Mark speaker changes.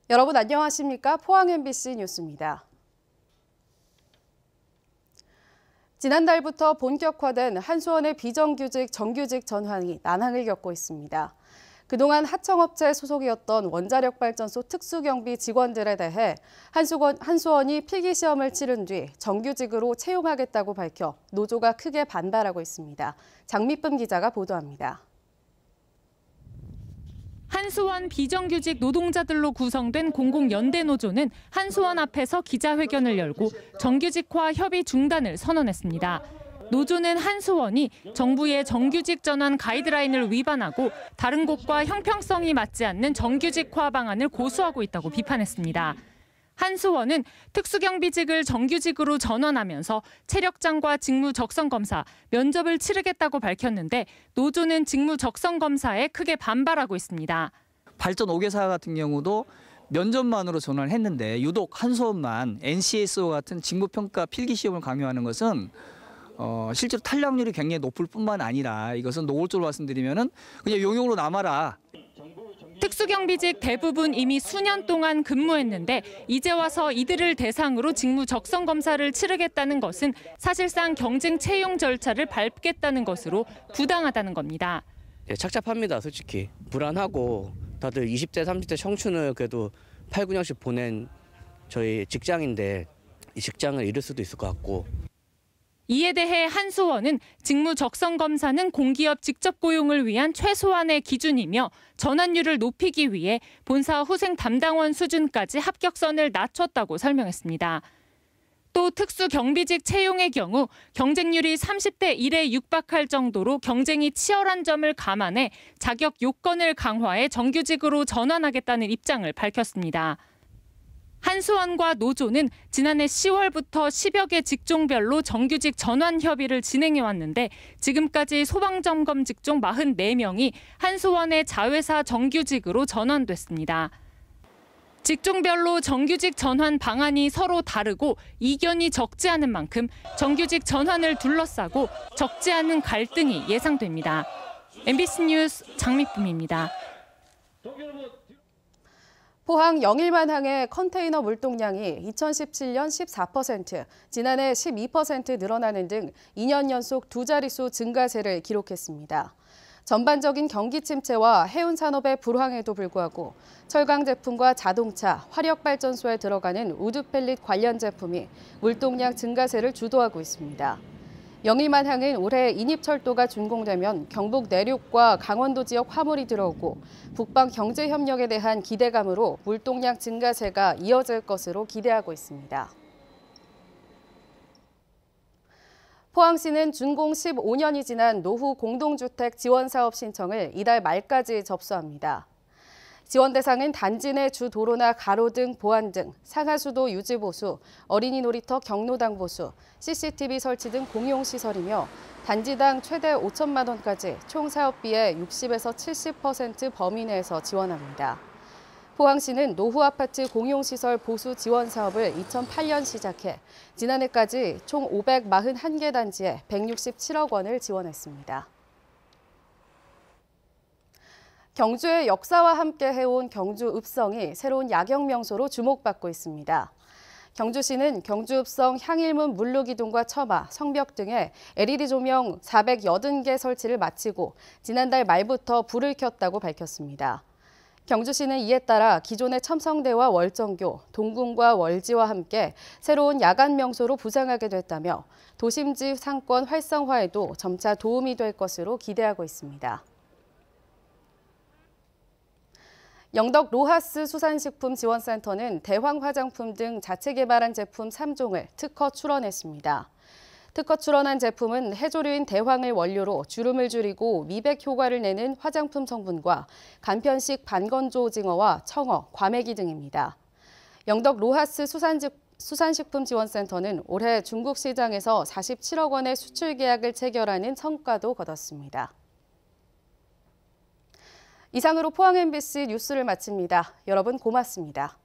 Speaker 1: 여러분 안녕하십니까? 포항 MBC 뉴스입니다. 지난달부터 본격화된 한수원의 비정규직 정규직 전환이 난항을 겪고 있습니다. 그동안 하청업체 소속이었던 원자력발전소 특수경비 직원들에 대해 한수원이 필기시험을 치른 뒤 정규직으로 채용하겠다고 밝혀 노조가 크게 반발하고 있습니다. 장미쁨 기자가 보도합니다.
Speaker 2: 한수원 비정규직 노동자들로 구성된 공공연대노조는 한수원 앞에서 기자회견을 열고 정규직화 협의 중단을 선언했습니다. 노조는 한수원이 정부의 정규직 전환 가이드라인을 위반하고 다른 곳과 형평성이 맞지 않는 정규직화 방안을 고수하고 있다고 비판했습니다. 한수원은 특수경비직을 정규직으로 전환하면서 체력장과 직무 적성 검사, 면접을 치르겠다고 밝혔는데 노조는 직무 적성 검사에 크게 반발하고 있습니다.
Speaker 3: 발전 5개사 같은 경우도 면접만으로 전환을 했는데 유독 한수원만 NCSO 같은 직무평가 필기시험을 강요하는 것은 실제로 탈락률이 굉장히 높을 뿐만 아니라 이것은 노골적으로 말씀드리면은 그냥 용역으로 남아라.
Speaker 2: 특수경비직 대부분 이미 수년 동안 근무했는데 이제 와서 이들을 대상으로 직무 적성 검사를 치르겠다는 것은 사실상 경쟁 채용 절차를 밟겠다는 것으로 부당하다는 겁니다.
Speaker 4: 착잡합니다, 솔직히. 불안하고 다들 20대, 30대 청춘을 그래도 8, 9년씩 보낸 저희 직장인데 이 직장을 잃을 수도 있을 것 같고.
Speaker 2: 이에 대해 한수원은 직무 적성 검사는 공기업 직접 고용을 위한 최소한의 기준이며 전환율을 높이기 위해 본사 후생 담당원 수준까지 합격선을 낮췄다고 설명했습니다. 또 특수경비직 채용의 경우 경쟁률이 30대 1에 육박할 정도로 경쟁이 치열한 점을 감안해 자격 요건을 강화해 정규직으로 전환하겠다는 입장을 밝혔습니다. 한수원과 노조는 지난해 10월부터 10여 개 직종별로 정규직 전환 협의를 진행해왔는데 지금까지 소방점검 직종 44명이 한수원의 자회사 정규직으로 전환됐습니다. 직종별로 정규직 전환 방안이 서로 다르고 이견이 적지 않은 만큼 정규직 전환을 둘러싸고 적지 않은 갈등이 예상됩니다. MBC 뉴스 장미쁨입니다.
Speaker 1: 포항 영일만항의 컨테이너 물동량이 2017년 14%, 지난해 12% 늘어나는 등 2년 연속 두 자릿수 증가세를 기록했습니다. 전반적인 경기 침체와 해운 산업의 불황에도 불구하고 철강 제품과 자동차, 화력발전소에 들어가는 우드 펠릿 관련 제품이 물동량 증가세를 주도하고 있습니다. 영일만항은 올해 인입철도가 준공되면 경북 내륙과 강원도 지역 화물이 들어오고 북방 경제협력에 대한 기대감으로 물동량 증가세가 이어질 것으로 기대하고 있습니다. 포항시는 준공 15년이 지난 노후 공동주택 지원사업 신청을 이달 말까지 접수합니다. 지원 대상은 단지 내 주 도로나 가로등, 보안 등, 상하수도 유지 보수, 어린이 놀이터 경로당 보수, CCTV 설치 등 공용시설이며 단지당 최대 5천만 원까지 총 사업비의 60에서 70% 범위 내에서 지원합니다. 포항시는 노후 아파트 공용시설 보수 지원 사업을 2008년 시작해 지난해까지 총 541개 단지에 167억 원을 지원했습니다. 경주의 역사와 함께 해온 경주 읍성이 새로운 야경 명소로 주목받고 있습니다. 경주시는 경주 읍성 향일문 물루기둥과 처마, 성벽 등에 LED 조명 480개 설치를 마치고 지난달 말부터 불을 켰다고 밝혔습니다. 경주시는 이에 따라 기존의 첨성대와 월정교, 동궁과 월지와 함께 새로운 야간 명소로 부상하게 됐다며 도심지 상권 활성화에도 점차 도움이 될 것으로 기대하고 있습니다. 영덕 로하스 수산식품지원센터는 대황 화장품 등 자체 개발한 제품 3종을 특허 출원했습니다. 특허 출원한 제품은 해조류인 대황을 원료로 주름을 줄이고 미백 효과를 내는 화장품 성분과 간편식 반건조 오징어와 청어, 과메기 등입니다. 영덕 로하스 수산식품지원센터는 올해 중국 시장에서 47억 원의 수출 계약을 체결하는 성과도 거뒀습니다. 이상으로 포항 MBC 뉴스를 마칩니다. 여러분 고맙습니다.